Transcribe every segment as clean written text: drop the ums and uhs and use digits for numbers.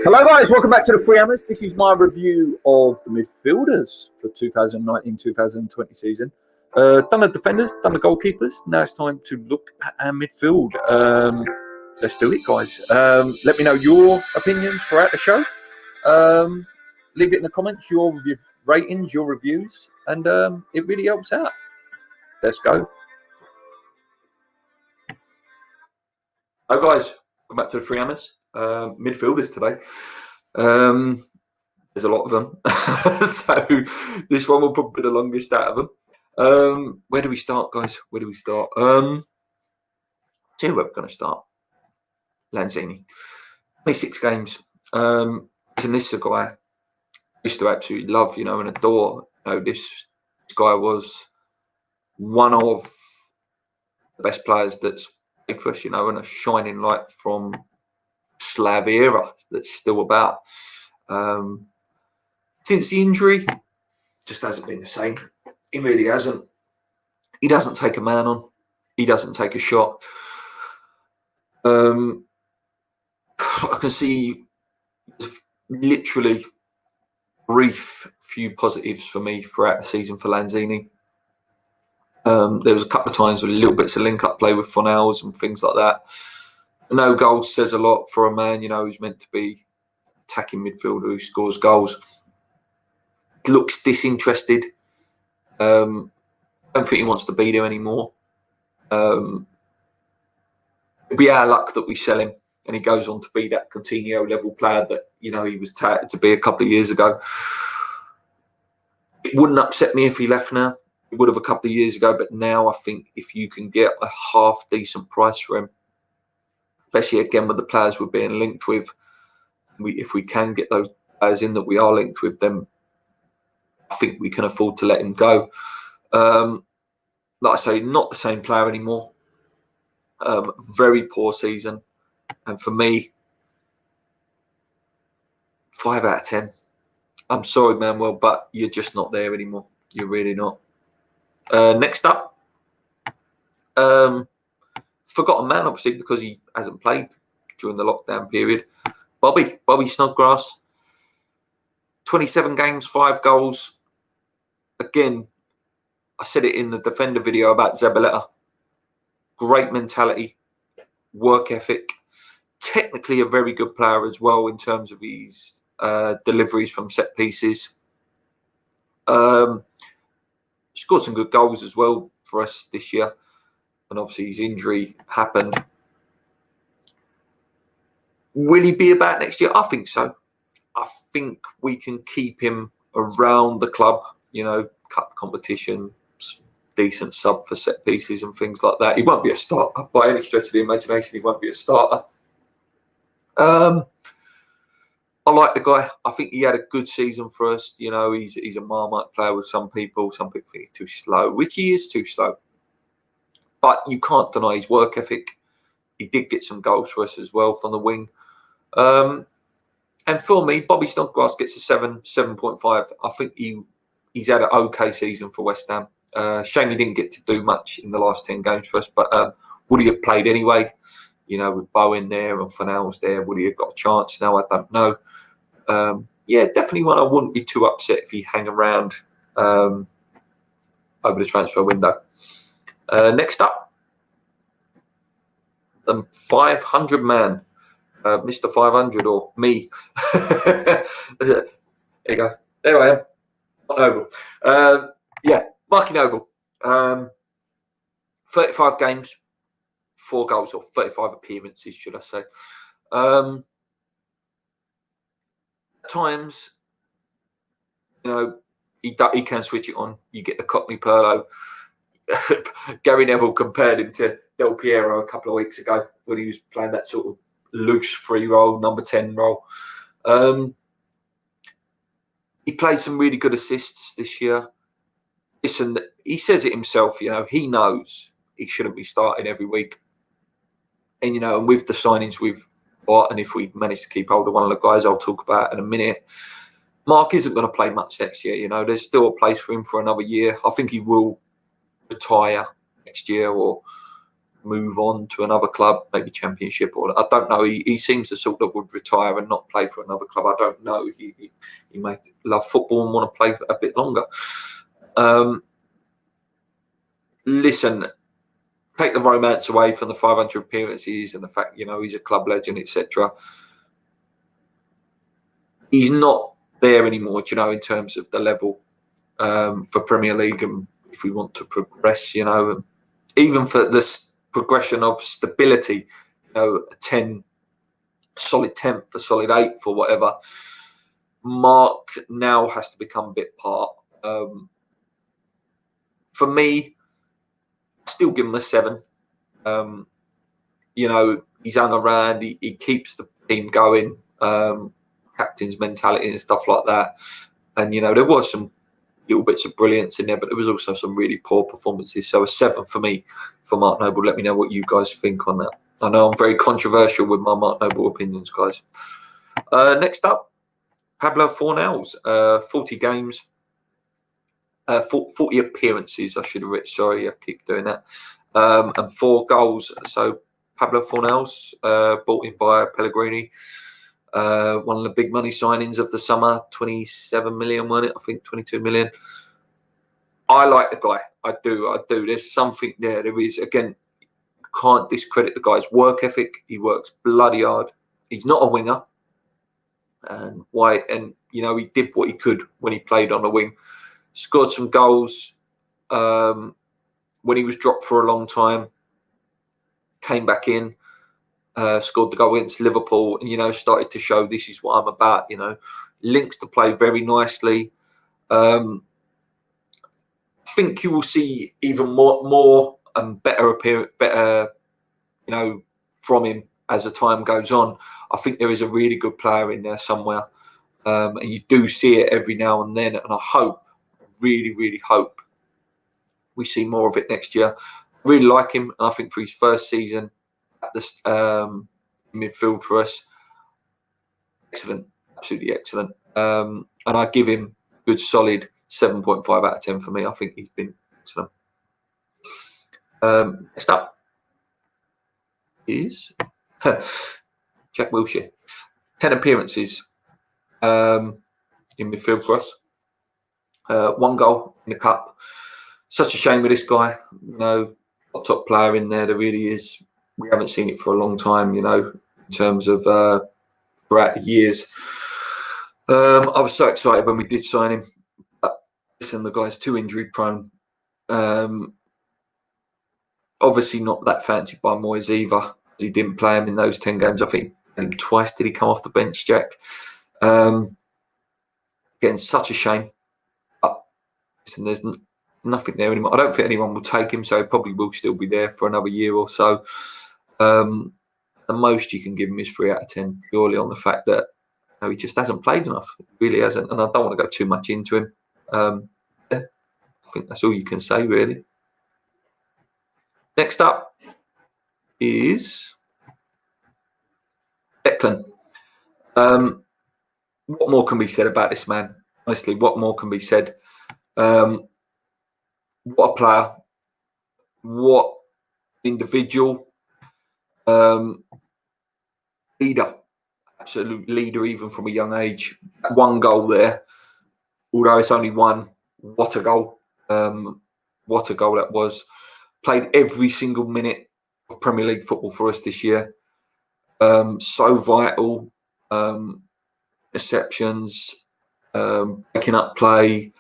Hello guys, welcome back to the Free Hammers. This is my review of the midfielders for 2019-2020 season. Done the defenders, done the goalkeepers. Now it's time to look at our midfield. Let's do it, guys. Let me know your opinions throughout the show. Leave it in the comments, your ratings, your reviews, and it really helps out. Let's go. Hello guys, welcome back to the Free Hammers. Midfielders today. There's a lot of them, so this one will probably be the longest out of them. Where do we start, guys? Where do we start? Tell you where we're going to start. Lanzini, 26 games. And this is a guy I used to absolutely love, and adore. This guy was one of the best players that's played for us, and a shining light from Slav era that's still about. Since the injury, just hasn't been the same. He really hasn't. He doesn't take a man on. He doesn't take a shot. I can see literally brief few positives for me throughout the season for Lanzini. There was a couple of times with little bits of link-up play with Fornals and things like that. No goals says a lot for a man, who's meant to be attacking midfielder who scores goals. Looks disinterested. Don't think he wants to be there anymore. It'd be our luck that we sell him and he goes on to be that Coutinho level player that he was touted to be a couple of years ago. It wouldn't upset me if he left now. It would have a couple of years ago, but now I think if you can get a half decent price for him, especially again with the players we're being linked with, if we can get those players in that we are linked with, then I think we can afford to let him go. Like I say, not the same player anymore. Very poor season. And for me, 5 out of 10. I'm sorry, Manuel, but you're just not there anymore. You're really not. Next up, forgotten man, obviously, because he hasn't played during the lockdown period. Bobby Snodgrass, 27 games, 5 goals. Again, I said it in the defender video about Zabaleta. Great mentality, work ethic. Technically a very good player as well in terms of his deliveries from set pieces. Scored some good goals as well for us this year. And obviously his injury happened. Will he be about next year? I think so. I think we can keep him around the club, cut the competition, decent sub for set pieces and things like that. He won't be a starter by any stretch of the imagination. He won't be a starter. I like the guy. I think he had a good season for us. He's a Marmite player with some people. Some people think he's too slow, which he is too slow. But you can't deny his work ethic. He did get some goals for us as well from the wing. And for me, Bobby Snodgrass gets a 7.5. I think he's had an okay season for West Ham. Shame he didn't get to do much in the last 10 games for us, but would he have played anyway? With Bowen there and Fornals there, would he have got a chance now? I don't know. Yeah, definitely one I wouldn't be too upset if he hang around over the transfer window. Next up, the 500 man, Mr. 500 or me. There you go. There I am. Noble. Yeah, Marky Noble. 35 games, 4 goals, or 35 appearances, should I say. At times, he can switch it on. You get the Cockney Perlo. Gary Neville compared him to Del Piero a couple of weeks ago when he was playing that sort of loose free role, number 10 role. He played some really good assists this year. Listen, he says it himself, he knows he shouldn't be starting every week. And, and with the signings we've bought, and if we manage to keep hold of one of the guys I'll talk about in a minute, Mark isn't going to play much next year. There's still a place for him for another year. I think he will retire next year or move on to another club, maybe Championship, or I don't know. He seems the sort that would retire and not play for another club. I don't know. He may love football and want to play a bit longer. Listen, take the romance away from the 500 appearances and the fact, he's a club legend, etc. He's not there anymore, in terms of the level for Premier League, and if we want to progress, and even for this progression of stability, a 10, solid 10th, a solid 8th or whatever, Mark now has to become a bit part. For me, still give him a 7. He's hung around, he keeps the team going, captain's mentality and stuff like that. And, there was some little bits of brilliance in there, but there was also some really poor performances. So a 7 for me for Mark Noble. Let me know what you guys think on that. I know I'm very controversial with my Mark Noble opinions, guys. Next up, Pablo Fornals, 40 games, 40 appearances, I should have written. Sorry, I keep doing that. And 4 goals. So Pablo Fornals, bought in by Pellegrini. One of the big money signings of the summer, 27 million, wasn't it? I think 22 million. I like the guy. I do. There's something there. There is, again, can't discredit the guy's work ethic. He works bloody hard. He's not a winger. And he did what he could when he played on the wing. Scored some goals when he was dropped for a long time. Came back in. Scored the goal against Liverpool, and started to show this is what I'm about. Links to play very nicely. I think you will see even more and better from him as the time goes on. I think there is a really good player in there somewhere, and you do see it every now and then. And I hope, really, really hope, we see more of it next year. I really like him, and I think for his first season at this midfield for us, excellent, absolutely excellent. And I give him a good solid 7.5 out of 10 for me. I think he's been excellent. Next up is Jack Wilshere. 10 appearances in midfield for us. 1 goal in the cup. Such a shame with this guy. Top player in there. There really is. We haven't seen it for a long time, in terms of throughout the years. I was so excited when we did sign him. But listen, the guy's too injury prone. Obviously not that fancied by Moyes either. He didn't play him in those 10 games. I think and twice did he come off the bench, Jack. Again, such a shame. But listen, there's nothing there anymore. I don't think anyone will take him, so he probably will still be there for another year or so. The most you can give him is 3 out of 10, purely on the fact that he just hasn't played enough. He really hasn't, and I don't want to go too much into him. I think that's all you can say, really. Next up is Declan. What more can be said about this man? Honestly, what more can be said? What a player. What individual. Leader. Absolute leader, even from a young age. 1 goal there. Although it's only 1. What a goal. What a goal that was. Played every single minute of Premier League football for us this year. So vital. Receptions, breaking up play,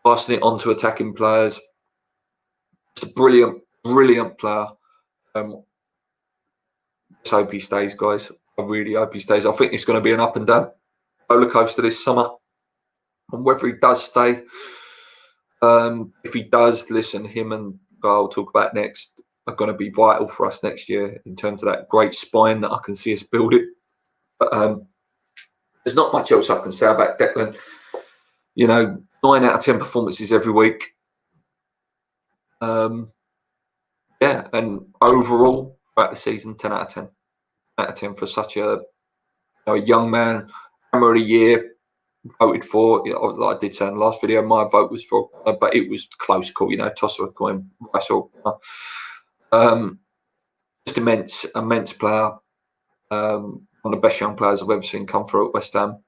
passing it on to attacking players. It's a brilliant, brilliant player. Let's hope he stays, guys. I really hope he stays. I think it's going to be an up and down roller coaster this summer. And whether he does stay, if he does, listen, him and I'll talk about next, are going to be vital for us next year in terms of that great spine that I can see us building. But there's not much else I can say about Declan. 9 out of 10 performances every week. And overall, throughout the season, 10 out of 10. 10 out of 10 for such a young man. Hammer of the year, voted for, you know, like I did say in the last video, my vote was for, but it was close call, you know, toss of a coin, Rice or just immense player. One of the best young players I've ever seen come through at West Ham.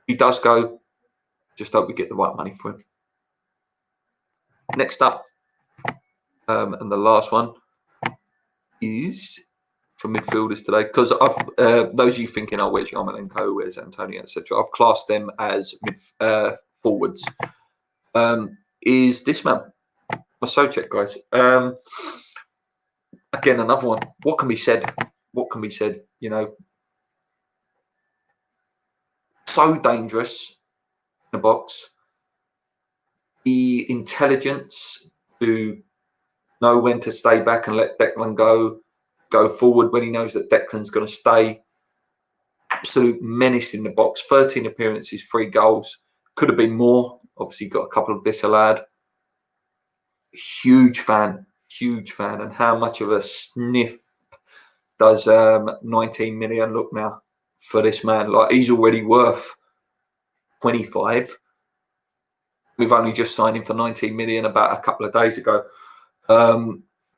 He does go. Just hope we get the right money for him. Next up, and the last one is from midfielders today, because I've those of you thinking, oh, where's Yarmolenko, where's Antonio, etc. I've classed them as forwards. Is this man, my Souček, guys? Again, another one. What can be said? What can be said? You know, so dangerous in the box. The intelligence to know when to stay back and let Declan go forward when he knows that Declan's going to stay. Absolute menace in the box. 13 appearances, 3 goals. Could have been more. Obviously, got a couple of disallowed. Huge fan, and how much of a sniff does 19 million look now for this man? Like, he's already worth 25. We've only just signed him for 19 million about a couple of days ago.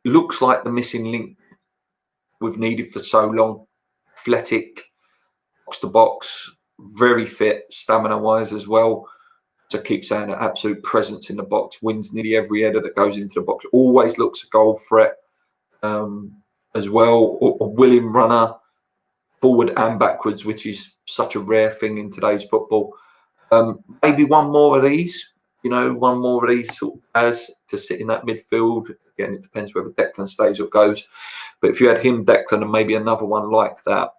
Looks like the missing link we've needed for so long. Athletic, box to box, very fit, stamina wise as well. To keep saying that, absolute presence in the box, wins nearly every header that goes into the box, always looks a goal threat as well. A willing runner, forward and backwards, which is such a rare thing in today's football. Maybe one more of these, you know, one more of these sort of as to sit in that midfield. Again, it depends whether Declan stays or goes. But if you had him, Declan, and maybe another one like that,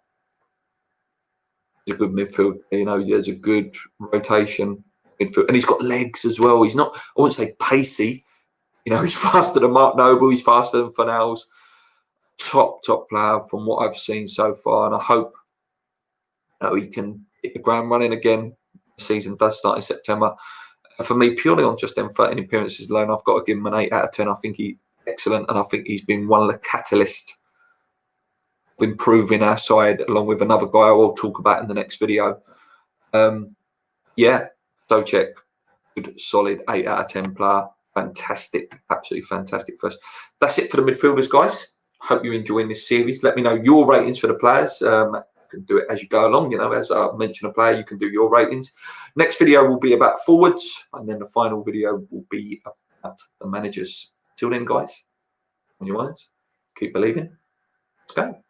it's a good midfield. You know, there's a good rotation midfield, and he's got legs as well. He's not, I wouldn't say pacey. You know, he's faster than Mark Noble. He's faster than Fornals. Top player from what I've seen so far, and I hope that he can hit the ground running again. The season does start in September. For me, purely on just them 13 appearances alone, I've got to give him an 8 out of 10. I think he's excellent, and I think he's been one of the catalysts of improving our side, along with another guy I will talk about in the next video. Yeah, Souček, good, solid 8 out of 10 player. Fantastic, absolutely fantastic for us. That's it for the midfielders, guys. Hope you're enjoying this series. Let me know your ratings for the players. You can do it as you go along. You know, as I mention a player, you can do your ratings. Next video will be about forwards, and then the final video will be about the managers. Till then, guys, on your minds, keep believing. Let's go.